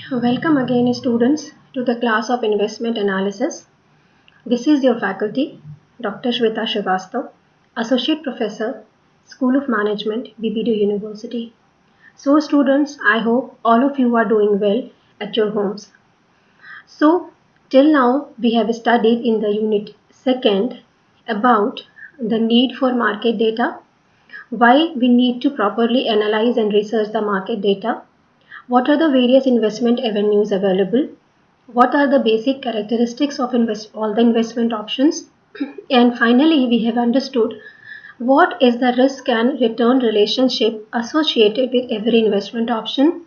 Welcome again, students, to the class of investment analysis. This is your faculty, Dr. Shweta Srivastav, Associate Professor, School of Management, BBD University. So, students, I hope all of you are doing well at your homes. So, till now, we have studied in the unit second about the need for market data, why we need to properly analyze and research the market data, what are the various investment avenues available? What are the basic characteristics of all the investment options? And finally, we have understood what is the risk and return relationship associated with every investment option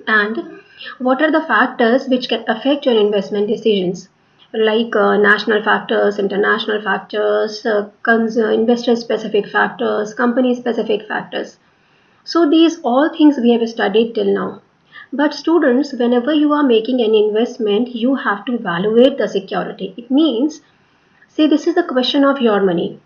and what are the factors which can affect your investment decisions like national factors, international factors, investor specific factors, company specific factors. So these all things we have studied till now. But students, whenever you are making an investment, you have to evaluate the security. It means, see, this is the question of your money.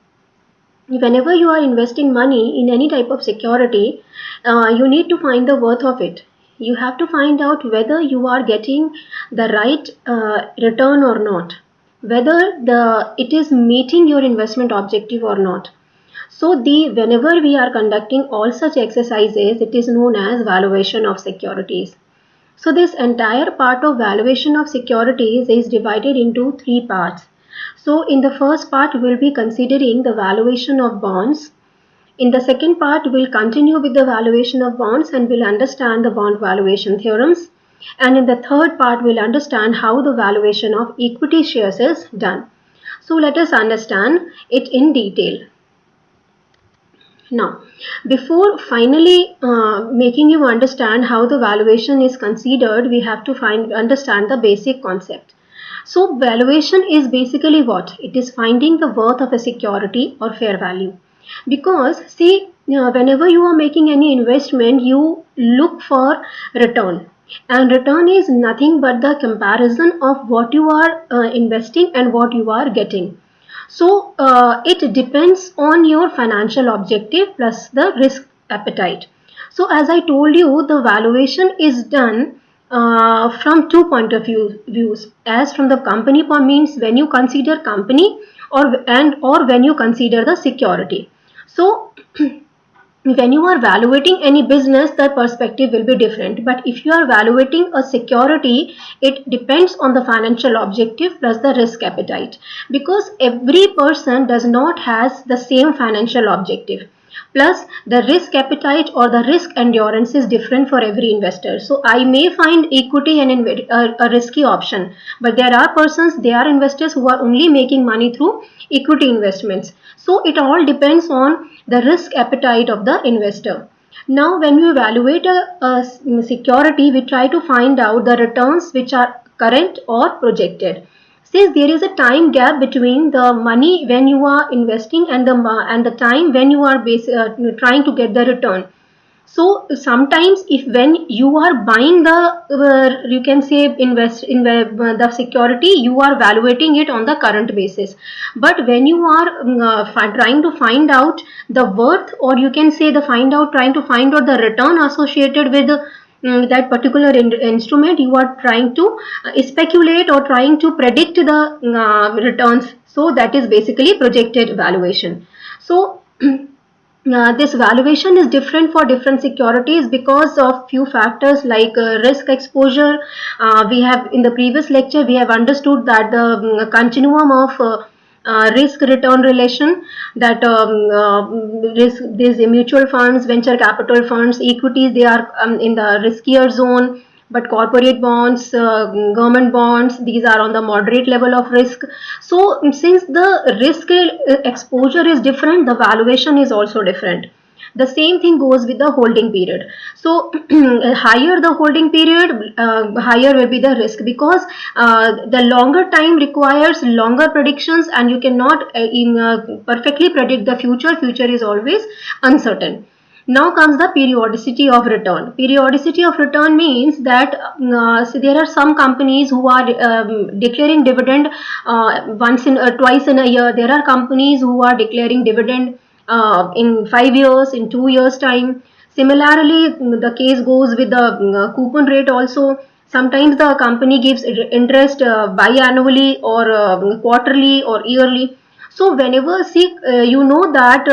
Whenever you are investing money in any type of security, you need to find the worth of it. You have to find out whether you are getting the right return or not, whether it is meeting your investment objective or not. So whenever we are conducting all such exercises, it is known as valuation of securities. So this entire part of valuation of securities is divided into three parts. So in the first part, we will be considering the valuation of bonds. In the second part, we will continue with the valuation of bonds and we'll understand the bond valuation theorems. And in the third part, we'll understand how the valuation of equity shares is done. So let us understand it in detail. Now, before finally making you understand how the valuation is considered, we have to understand the basic concept. So, valuation is basically what? It is finding the worth of a security or fair value. Because, see, whenever you are making any investment, you look for return. And return is nothing but the comparison of what you are investing and what you are getting. So it depends on your financial objective plus the risk appetite. So as I told you, the valuation is done from two point of views. As from the company point means when you consider company or when you consider the security. So when you are evaluating any business, the perspective will be different. But if you are evaluating a security, it depends on the financial objective plus the risk appetite. Because every person does not has the same financial objective. Plus the risk appetite or the risk endurance is different for every investor. So I may find equity a risky option, but there are persons, they are investors who are only making money through equity investments. So it all depends on the risk appetite of the investor. Now when we evaluate a security, we try to find out the returns which are current or projected. Since there is a time gap between the money when you are investing and the time when you are trying to get the return. So sometimes if when you are buying the you can say invest in the security, you are evaluating it on the current basis. But when you are trying to find out the worth, or you can say trying to find out the return associated with that particular instrument, you are trying to speculate or trying to predict the returns. So that is basically projected valuation. So this valuation is different for different securities because of few factors like risk exposure. We have in the previous lecture we have understood that the continuum of risk return relation, that risk, these mutual funds, venture capital funds, equities, they are in the riskier zone, but corporate bonds, government bonds, these are on the moderate level of risk. So since the risk exposure is different, the valuation is also different. The same thing goes with the holding period. So higher the holding period, higher will be the risk, because the longer time requires longer predictions, and you cannot perfectly predict the future. Future is always uncertain. Now comes the periodicity of return. Periodicity of return means that so there are some companies who are declaring dividend twice in a year. There are companies who are declaring dividend in 5 years, in 2 years time. Similarly, the case goes with the coupon rate also. Sometimes the company gives interest biannually or quarterly or yearly. So whenever you know that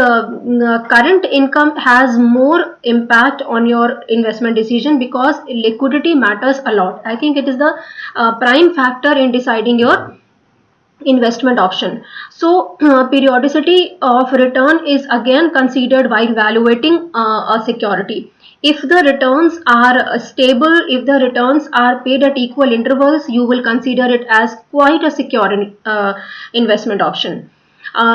current income has more impact on your investment decision, because liquidity matters a lot. I think it is the prime factor in deciding your investment option. So periodicity of return is again considered while evaluating a security. If the returns are stable, if the returns are paid at equal intervals, you will consider it as quite a secure investment option.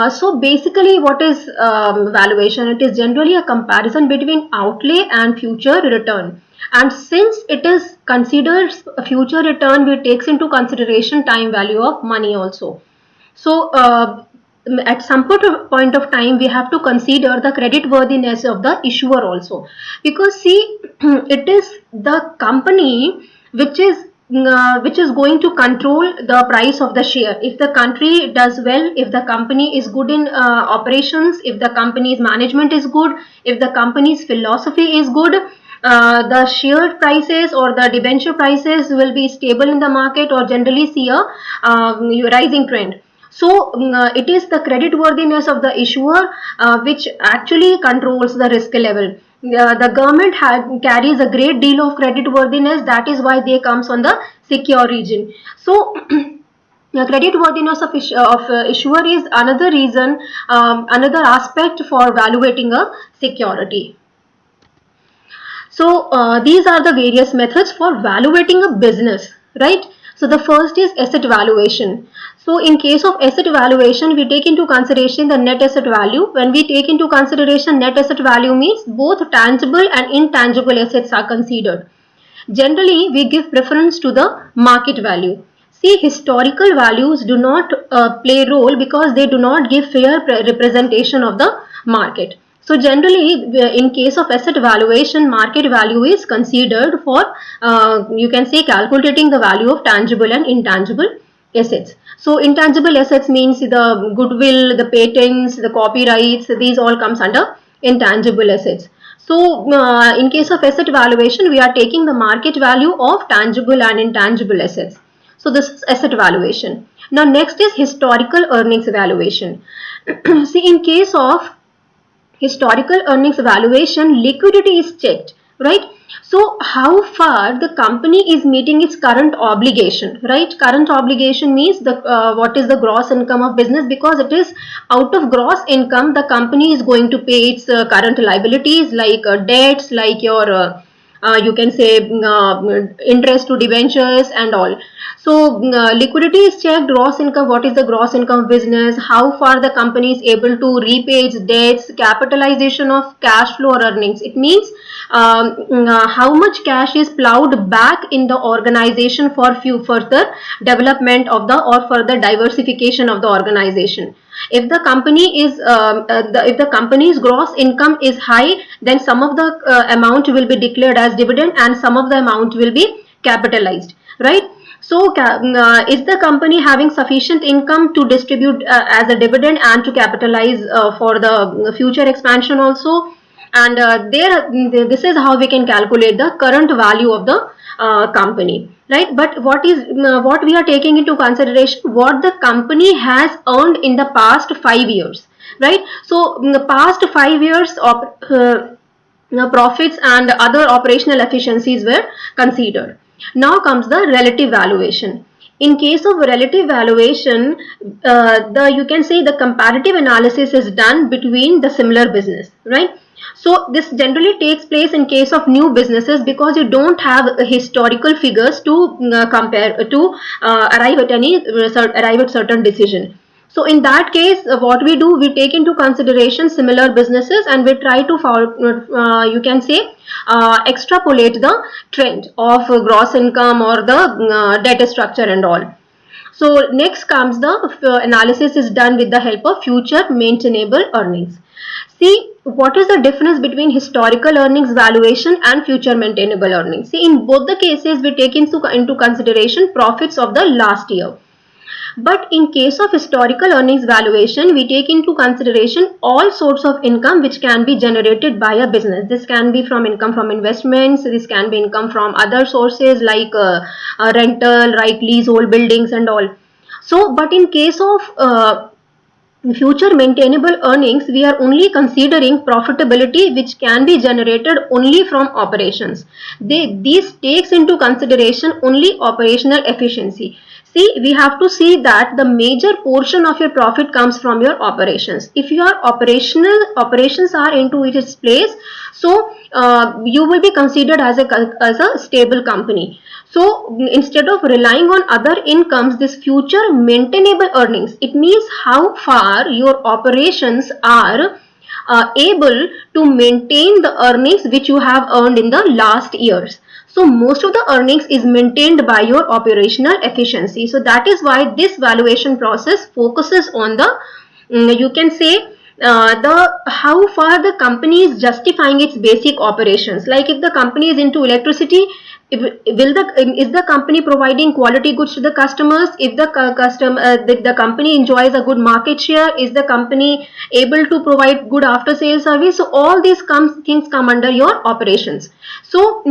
So basically, what is valuation? It is generally a comparison between outlay and future return. And since it is considered a future return, it takes into consideration time value of money also. So at some point of time, we have to consider the credit worthiness of the issuer also, because see, it is the company which is going to control the price of the share. If the country does well, if the company is good in operations, if the company's management is good, if the company's philosophy is good, the share prices or the debenture prices will be stable in the market or generally see a rising trend. So it is the credit worthiness of the issuer which actually controls the risk level. The government carries a great deal of credit worthiness. That is why they comes on the secure region. So the credit worthiness of issuer is another reason, another aspect for evaluating a security. So these are the various methods for evaluating a business, right? So the first is asset valuation. So in case of asset valuation, we take into consideration the net asset value. When we take into consideration net asset value means both tangible and intangible assets are considered. Generally, we give preference to the market value. See, historical values do not play role because they do not give fair representation of the market. So generally, in case of asset valuation, market value is considered for, you can say, calculating the value of tangible and intangible assets. So intangible assets means the goodwill, the patents, the copyrights, these all comes under intangible assets. So in case of asset valuation, we are taking the market value of tangible and intangible assets. So this is asset valuation. Now next is historical earnings valuation. See, in case of historical earnings valuation, liquidity is checked, right? So how far the company is meeting its current obligation, right? Current obligation means the what is the gross income of business, because it is out of gross income the company is going to pay its current liabilities like debts, like your you can say interest to debentures and all. So liquidity is checked, gross income, what is the gross income of business, how far the company is able to repay its debts, capitalization of cash flow or earnings. It means how much cash is plowed back in the organization for further development of the or further diversification of the organization. If the company is if the company's gross income is high, then some of the amount will be declared as dividend and some of the amount will be capitalized, right? So is the company having sufficient income to distribute as a dividend and to capitalize for the future expansion also? And this is how we can calculate the current value of the company, right? But what we are taking into consideration, what the company has earned in the past 5 years, right? So in the past 5 years of profits and other operational efficiencies were considered. Now comes the relative valuation. In case of relative valuation, you can say the comparative analysis is done between the similar business, right? So this generally takes place in case of new businesses because you don't have historical figures to compare to arrive at certain decision. So in that case, what we do, we take into consideration similar businesses and we try to you can say extrapolate the trend of gross income or the debt structure and all. So next comes the analysis is done with the help of future maintainable earnings. See, what is the difference between historical earnings valuation and future maintainable earnings? See, in both the cases, we take into consideration profits of the last year. But in case of historical earnings valuation, we take into consideration all sorts of income which can be generated by a business. This can be from income from investments, this can be income from other sources like rental, like leasehold buildings and all. So, but in case of future maintainable earnings, we are only considering profitability which can be generated only from operations. This takes into consideration only operational efficiency. See, we have to see that the major portion of your profit comes from your operations. If your operations are into its place, so you will be considered as a stable company. So instead of relying on other incomes, this future maintainable earnings, it means how far your operations are able to maintain the earnings which you have earned in the last years. So most of the earnings is maintained by your operational efficiency. So that is why this valuation process focuses on the, you can say, the how far the company is justifying its basic operations. Like if the company is into electricity, is the company providing quality goods to the customers? If the company enjoys a good market share, is the company able to provide good after sales service? So all these things come under your operations. So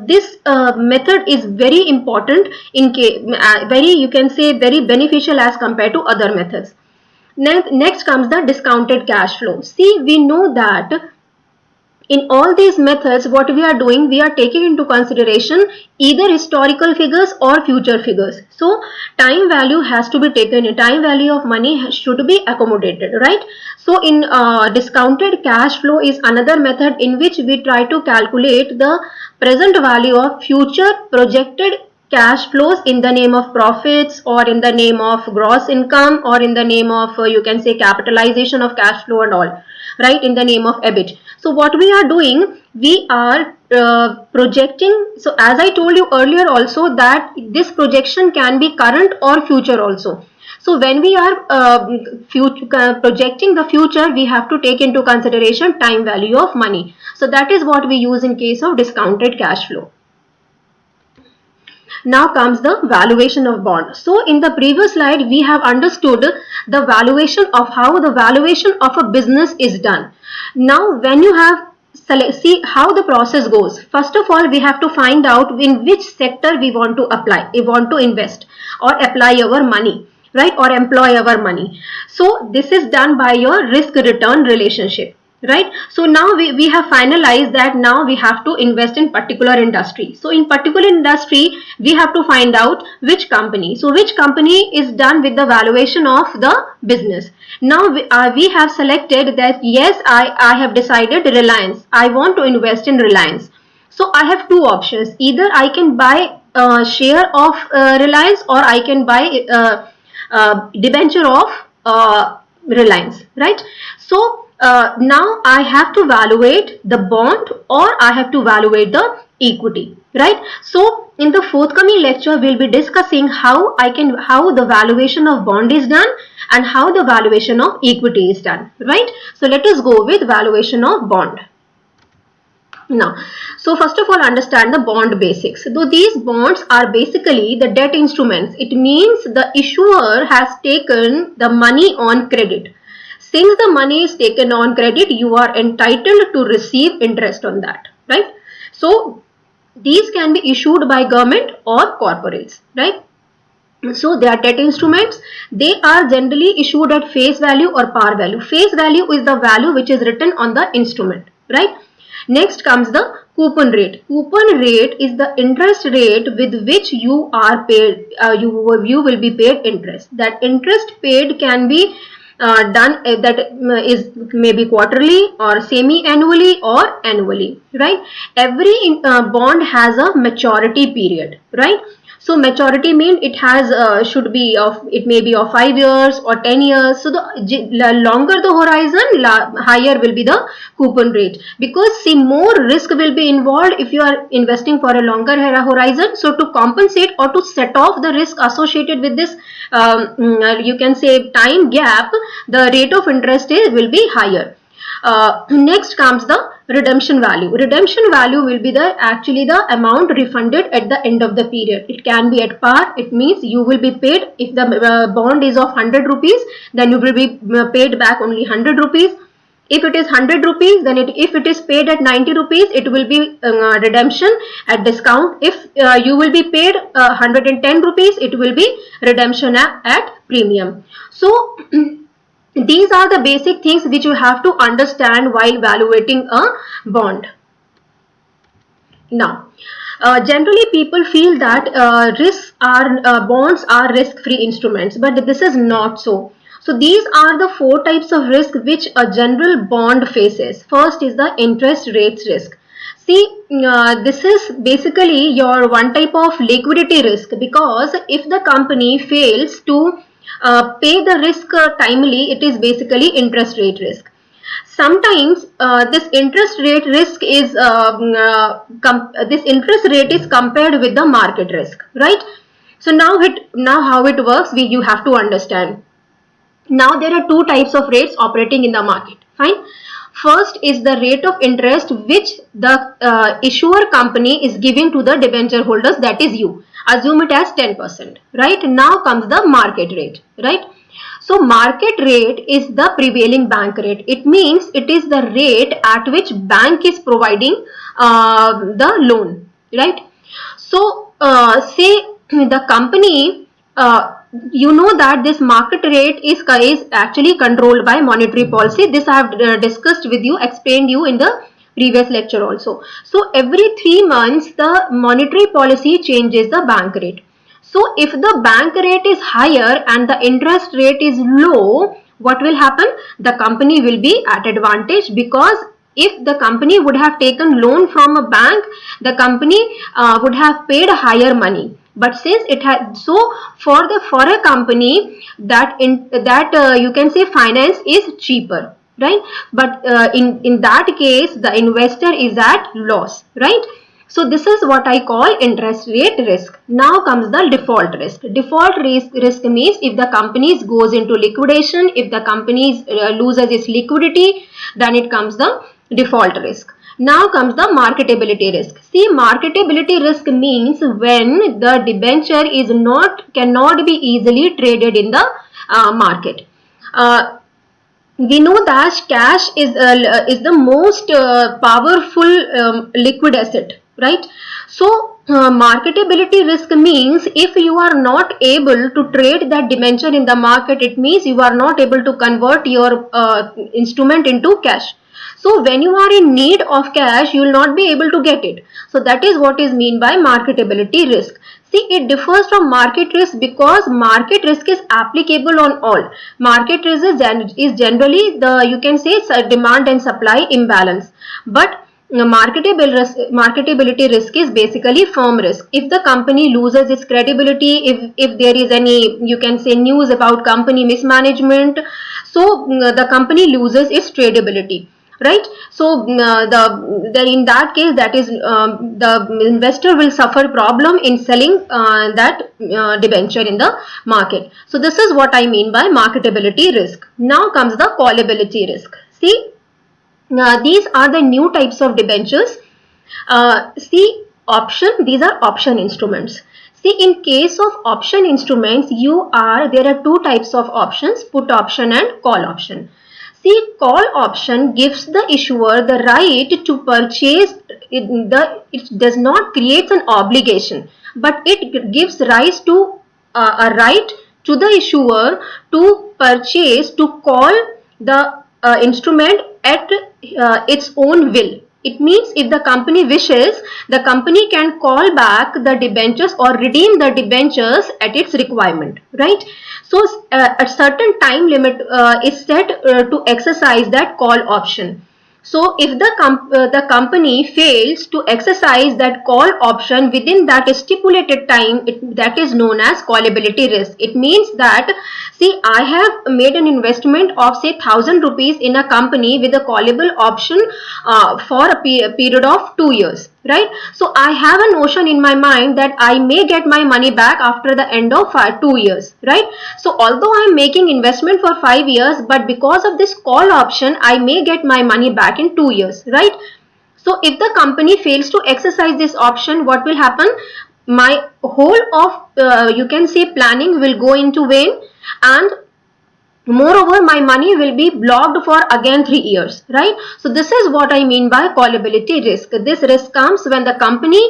this method is very important, in case very, you can say, very beneficial as compared to other methods. Next comes the discounted cash flow. See, we know that in all these methods, what we are doing, we are taking into consideration either historical figures or future figures. So time value has to be taken, time value of money should be accommodated, right? So in discounted cash flow is another method in which we try to calculate the present value of future projected cash flows in the name of profits, or in the name of gross income, or in the name of you can say capitalization of cash flow and all, right, in the name of EBIT. So what we are doing, we are projecting. So as I told you earlier also, that this projection can be current or future also. So when we are projecting the future, we have to take into consideration time value of money. So that is what we use in case of discounted cash flow. Now comes the valuation of bond. So in the previous slide, we have understood the valuation of how the valuation of a business is done. Now when you have see how the process goes. First of all, we have to find out in which sector we want to apply, we want to invest or apply our money, right, or employ our money. So this is done by your risk return relationship, right? So now we have finalized that now we have to invest in particular industry. So in particular industry, we have to find out which company. So which company is done with the valuation of the business. Now we have selected that, yes, I have decided Reliance. I want to invest in Reliance. So I have two options. Either I can buy a share of Reliance, or I can buy debenture of Reliance, right? So now I have to valuate the bond, or I have to valuate the equity, right? So in the forthcoming lecture, we'll be discussing how the valuation of bond is done and how the valuation of equity is done, right? So let us go with valuation of bond. Now, so first of all, understand the bond basics. So these bonds are basically the debt instruments. It means the issuer has taken the money on credit. Since the money is taken on credit, you are entitled to receive interest on that, right? So these can be issued by government or corporates, right? So they are debt instruments. They are generally issued at face value or par value. Face value is the value which is written on the instrument, right? Next comes the coupon rate. Coupon rate is the interest rate with which you are paid. You will be paid interest. That interest paid can be done, that is maybe quarterly or semi-annually or annually, right? Every bond has a maturity period, right? So maturity means it has should be of, it may be of 5 years or 10 years. So the longer the horizon, higher will be the coupon rate, because see, more risk will be involved if you are investing for a longer horizon. So to compensate or to set off the risk associated with this, you can say, time gap, the rate of interest will be higher. Next comes the redemption value. Redemption value will be the actually the amount refunded at the end of the period. It can be at par. It means you will be paid, if the bond is of 100 rupees, then you will be paid back only 100 rupees. If it is 100 rupees, then if it is paid at 90 rupees, it will be redemption at discount. If you will be paid 110 rupees, it will be redemption at premium. So these are the basic things which you have to understand while evaluating a bond. Now, generally people feel that bonds are risk-free instruments, but this is not so. So these are the 4 types of risk which a general bond faces. First is the interest rates risk. See, this is basically your one type of liquidity risk, because if the company fails to pay the risk timely, it is basically interest rate risk. Sometimes this interest rate risk is compared with the market risk, right? So now how it works, you have to understand. Now there are 2 types of rates operating in the market. Fine. First is the rate of interest which the issuer company is giving to the debenture holders, that is you. Assume it as 10%, right? Now comes the market rate, right? So market rate is the prevailing bank rate. It means it is the rate at which bank is providing the loan, right? So say the company, you know that this market rate is actually controlled by monetary policy. This I have discussed with you, explained you in the previous lecture also. So every 3 months the monetary policy changes the bank rate. So if the bank rate is higher and the interest rate is low, what will happen? The company will be at advantage, because if the company would have taken loan from a bank, the company would have paid higher money. But since it had, so for a company that you can say finance is cheaper, right? But in that case, the investor is at loss, right? So this is what I call interest rate risk. Now comes the default risk. Default risk means if the company goes into liquidation, if the company loses its liquidity, then it comes the default risk. Now comes the marketability risk. See, marketability risk means when the debenture cannot be easily traded in the market. We know that cash is the most powerful liquid asset, right? So marketability risk means if you are not able to trade that debenture in the market, it means you are not able to convert your instrument into cash. So when you are in need of cash, you will not be able to get it. So that is what is mean by marketability risk. See, it differs from market risk because market risk is applicable on all. Market risk is generally the, you can say, demand and supply imbalance. But marketability risk is basically firm risk. If the company loses its credibility, if there is any, you can say, news about company mismanagement, so the company loses its tradability, right? So in that case, that is the investor will suffer problem in selling that debenture in the market. So this is what I mean by marketability risk. Now comes the callability risk. See, these are the new types of debentures. See, these are option instruments. See, in case of option instruments, there are 2 types of options, put option and call option. See, call option gives the issuer the right to purchase. It does not create an obligation, but it gives rise to a right to the issuer to purchase, to call the instrument at its own will. It means if the company wishes, the company can call back the debentures or redeem the debentures at its requirement, right? So a certain time limit is set to exercise that call option. So if the company fails to exercise that call option within that stipulated time, that is known as callability risk. It means that, see, I have made an investment of say 1000 rupees in a company with a callable option for a period of 2 years, right? So I have a notion in my mind that I may get my money back after the end of 2 years, right? So although I am making investment for 5 years, but because of this call option, I may get my money back in 2 years, right? So if the company fails to exercise this option, what will happen? My whole of you can say planning will go into vain, and moreover my money will be blocked for again 3 years, right? So this is what I mean by callability risk. This risk comes when the company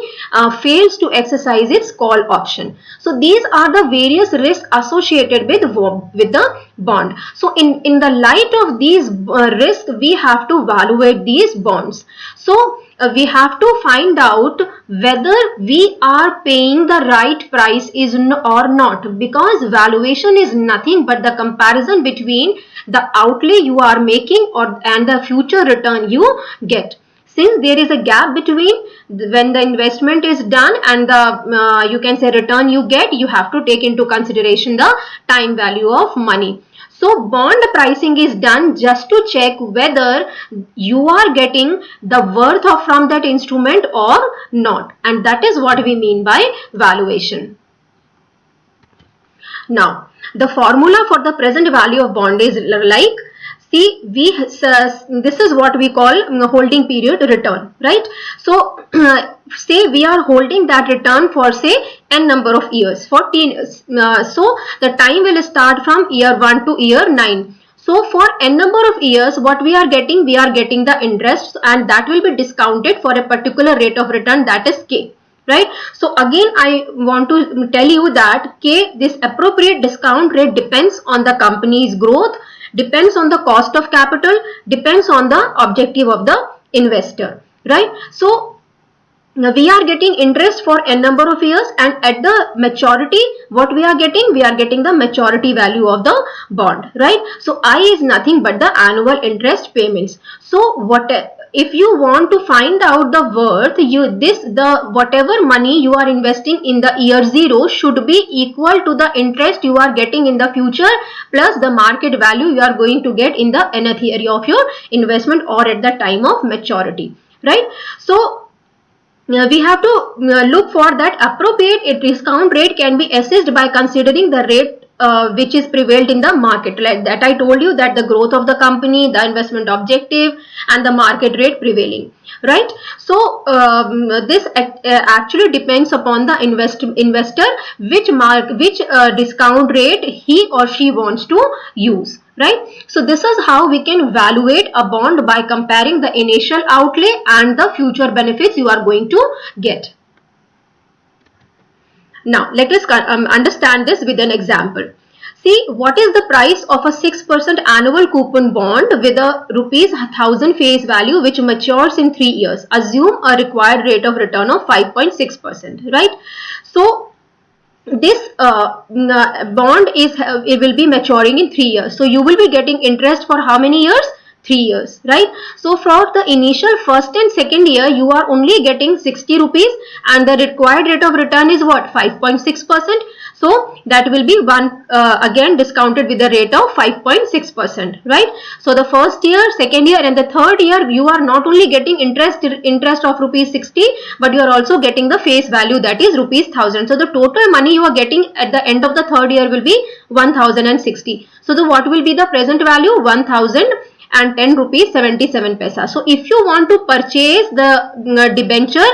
fails to exercise its call option. So these are the various risks associated with the bond. So in the light of these risks, we have to evaluate these bonds. So we have to find out whether we are paying the right price or not, because valuation is nothing but the comparison between the outlay you are making and the future return you get. Since there is a gap between when the investment is done and the you can say return you get, you have to take into consideration the time value of money. So bond pricing is done just to check whether you are getting the worth of from that instrument or not, and that is what we mean by valuation. Now, the formula for the present value of bond is like, see, this is what we call holding period return, right? So say we are holding that return for say n number of years, 14 years. So the time will start from year 1 to year 9. So for n number of years, what we are getting the interest, and that will be discounted for a particular rate of return, that is K. Right. So again, I want to tell you that K, this appropriate discount rate depends on the company's growth, depends on the cost of capital, depends on the objective of the investor. Right. So we are getting interest for n number of years, and at the maturity, what we are getting the maturity value of the bond, right? So I is nothing but the annual interest payments. So if you want to find out the worth, whatever money you are investing in the year 0 should be equal to the interest you are getting in the future plus the market value you are going to get in the nth year of your investment or at the time of maturity, right? So we have to look for that appropriate discount rate can be assessed by considering the rate which is prevailed in the market. Like that I told you, that the growth of the company, the investment objective, and the market rate prevailing, right? So this actually depends upon the investor which discount rate he or she wants to use, right? So this is how we can evaluate a bond, by comparing the initial outlay and the future benefits you are going to get. Now let us understand this with an example. See, what is the price of a 6% annual coupon bond with a ₹1000 face value which matures in 3 years? Assume a required rate of return of 5.6%, right? So this bond it will be maturing in 3 years. So you will be getting interest for how many years? 3 years, right? So for the initial first and second year, you are only getting 60 rupees, and the required rate of return is what? 5.6%. So that will be again discounted with the rate of 5.6%, right? So the first year, second year, and the third year, you are not only getting interest of ₹60, but you are also getting the face value, that is ₹1000. So the total money you are getting at the end of the third year will be 1060. So what will be the present value? 1010 rupees 77 paisa. So if you want to purchase the debenture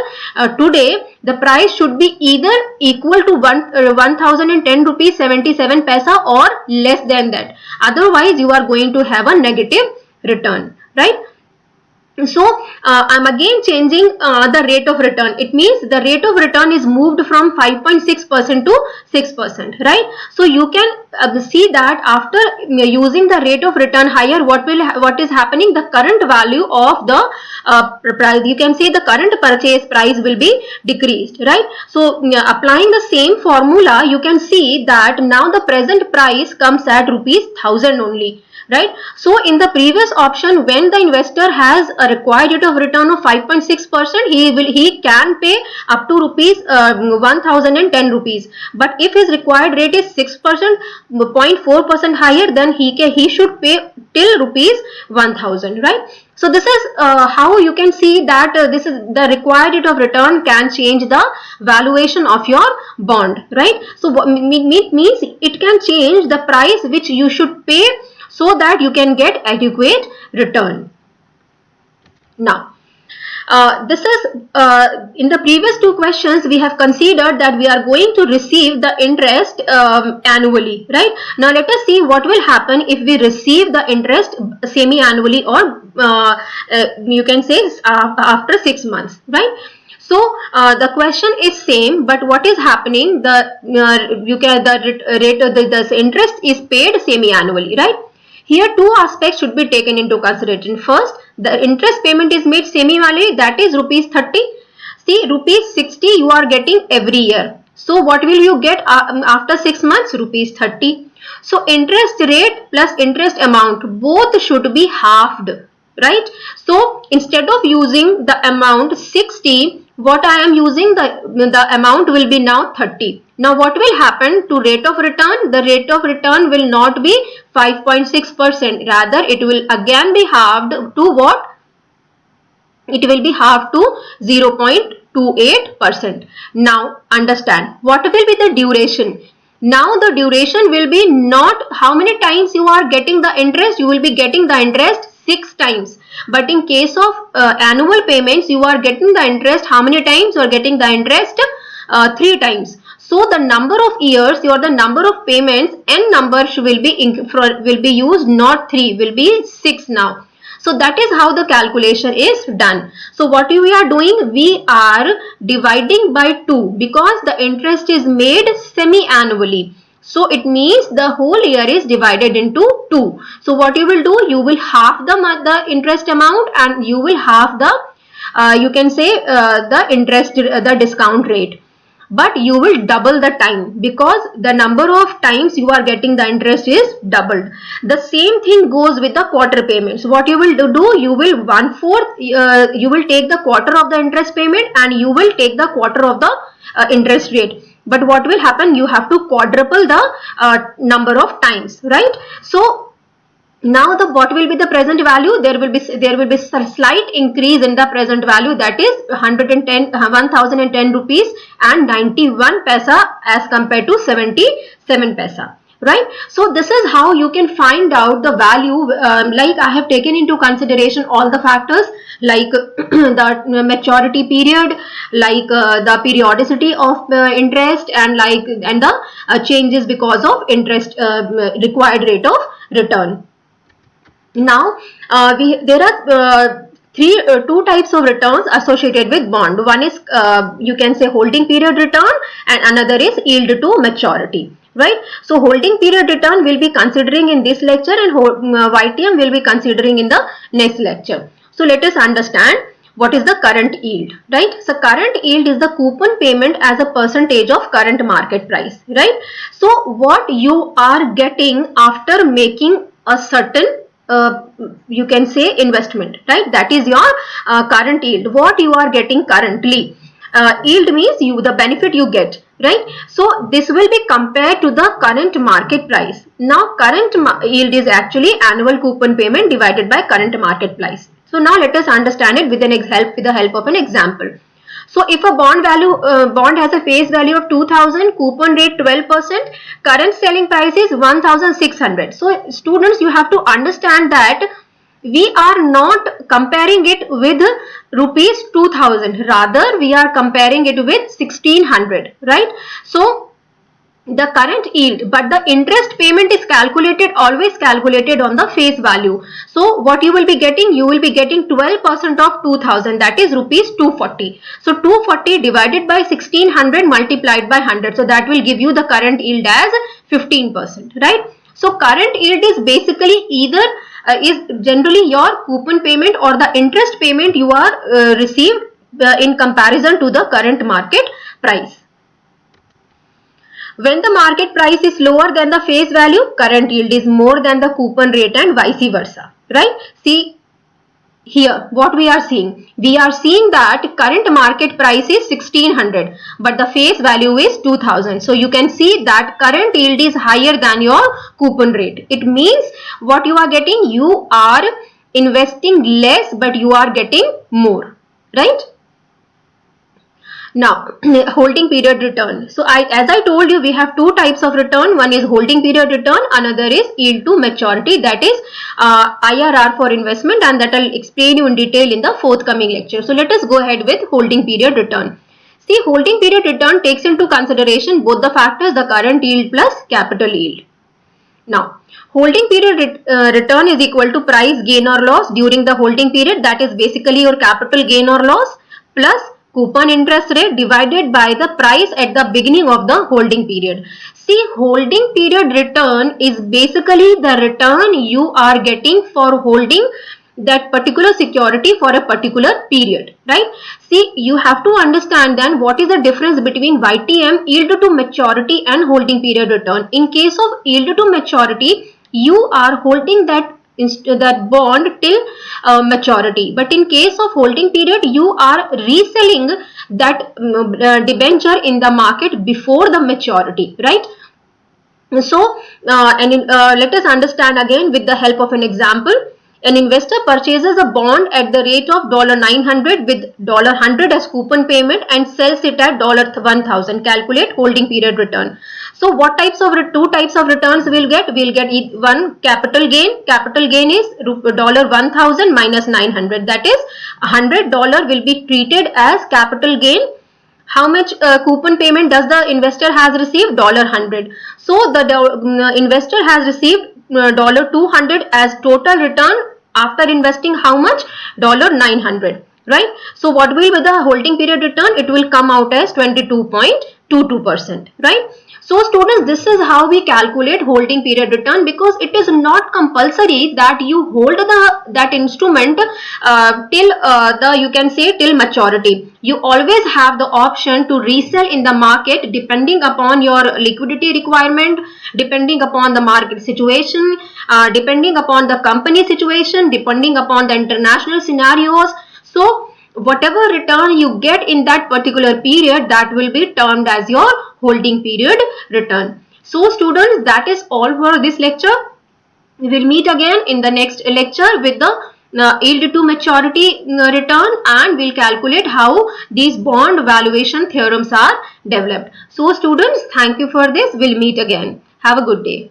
today, the price should be either equal to 1010 rupees 77 paisa or less than that. Otherwise, you are going to have a negative return, right? So I'm again changing the rate of return. It means the rate of return is moved from 5.6% to 6%, right? So you can see that after using the rate of return higher, what is happening? The current value of the price, you can say the current purchase price will be decreased, right? So applying the same formula, you can see that now the present price comes at ₹1000 only, right? So in the previous option, when the investor has a required rate of return of 5.6%, he can pay up to ₹1010 rupees. But if his required rate is 6%, 0.4% higher, then he should pay till ₹1000, right? So this is how you can see that this is the required rate of return can change the valuation of your bond, right? So what means it can change the price which you should pay so that you can get adequate return. Now, This is in the previous two questions we have considered that we are going to receive the interest annually, right? Now let us see what will happen if we receive the interest semi-annually, or you can say after 6 months, right? So the question is same, but what is happening? The rate of the interest is paid semi-annually, right? Here two aspects should be taken into consideration. First, the interest payment is made semi-annually, that is rupees 30. See, rupees 60 you are getting every year. So what will you get after 6 months? Rupees 30. So interest rate plus interest amount both should be halved, right? So instead of using the amount 60, what I am using, the amount will be now 30. Now what will happen to rate of return? The rate of return will not be 5.6%, rather it will again be halved to what? It will be halved to 0.28%. Now understand what will be the duration. Now the duration will be not how many times you are getting the interest. You will be getting the interest 6 times. But in case of annual payments, you are getting the interest how many times? You are getting the interest 3 times. So the number of years or the number of payments, n number will be used, not 3, will be 6 now. So that is how the calculation is done. So what we are doing? We are dividing by 2 because the interest is made semi-annually. So it means the whole year is divided into 2. So what you will do? You will half the interest amount and you will half the you can say the interest, the discount rate. But you will double the time because the number of times you are getting the interest is doubled. The same thing goes with the quarter payments. What you will do? You will 1/4, you will take the quarter of the interest payment and you will take the quarter of the interest rate. But what will happen? You have to quadruple the number of times, right? So now what will be the present value? There will be some slight increase in the present value, that is 1010 rupees and 91 paisa as compared to 77 paisa, right? So this is how you can find out the value. Like I have taken into consideration all the factors like the maturity period, like the periodicity of interest, and the changes because of interest required rate of return. Now there are two types of returns associated with bond. One is you can say holding period return and another is yield to maturity, right? So holding period return will be considering in this lecture and YTM will be considering in the next lecture. So let us understand what is the current yield, right? So current yield is the coupon payment as a percentage of current market price, right? So what you are getting after making a certain you can say investment, right? That is your current yield. What you are getting currently. Yield means the benefit you get, right? So this will be compared to the current market price. Now current yield is actually annual coupon payment divided by current market price. So now let us understand it with the help of an example. So if a bond has a face value of 2000, coupon rate 12%, current selling price is 1600. So students, you have to understand that we are not comparing it with rupees 2000, rather we are comparing it with 1600, right? So the current yield, but the interest payment is always calculated on the face value. So what you will be getting? You will be getting 12% of 2000, that is rupees 240. So 240 divided by 1600 multiplied by 100. So that will give you the current yield as 15%, right? So current yield is basically either is generally your coupon payment or the interest payment you are received in comparison to the current market price. When the market price is lower than the face value, current yield is more than the coupon rate and vice versa, right? See here what we are seeing. We are seeing that current market price is 1600 but the face value is 2000. So you can see that current yield is higher than your coupon rate. It means what you are getting? You are investing less but you are getting more, right? Now, holding period return. So as I told you, we have two types of return. One is holding period return, another is yield to maturity, that is IRR for investment, and that I'll explain you in detail in the forthcoming lecture. So let us go ahead with holding period return. See, holding period return takes into consideration both the factors, the current yield plus capital yield. Now, holding period return is equal to price gain or loss during the holding period, that is basically your capital gain or loss, plus coupon interest rate divided by the price at the beginning of the holding period. See, holding period return is basically the return you are getting for holding that particular security for a particular period, right? See, you have to understand then what is the difference between YTM, yield to maturity, and holding period return. In case of yield to maturity, you are holding that bond till maturity, but in case of holding period, you are reselling that debenture in the market before the maturity, right? So, let us understand again with the help of an example. An investor purchases a bond at the rate of $900 with $100 as coupon payment and sells it at $1,000. Calculate holding period return. So, what types of two types of returns we'll get? We'll get one capital gain. Capital gain is $1,000 minus 900. That is $100 will be treated as capital gain. How much coupon payment does the investor has received? $100. So the investor has received $200 as total return after investing how much? $900, right? So what will be the holding period return? It will come out as 22.22%, right? So students, this is how we calculate holding period return, because it is not compulsory that you hold that instrument till you can say till maturity. You always have the option to resell in the market depending upon your liquidity requirement, depending upon the market situation, depending upon the company situation, depending upon the international scenarios. So whatever return you get in that particular period, that will be termed as your holding period return. So students, that is all for this lecture. We will meet again in the next lecture with the yield to maturity return, and we'll calculate how these bond valuation theorems are developed. So students, thank you for this. We'll meet again. Have a good day.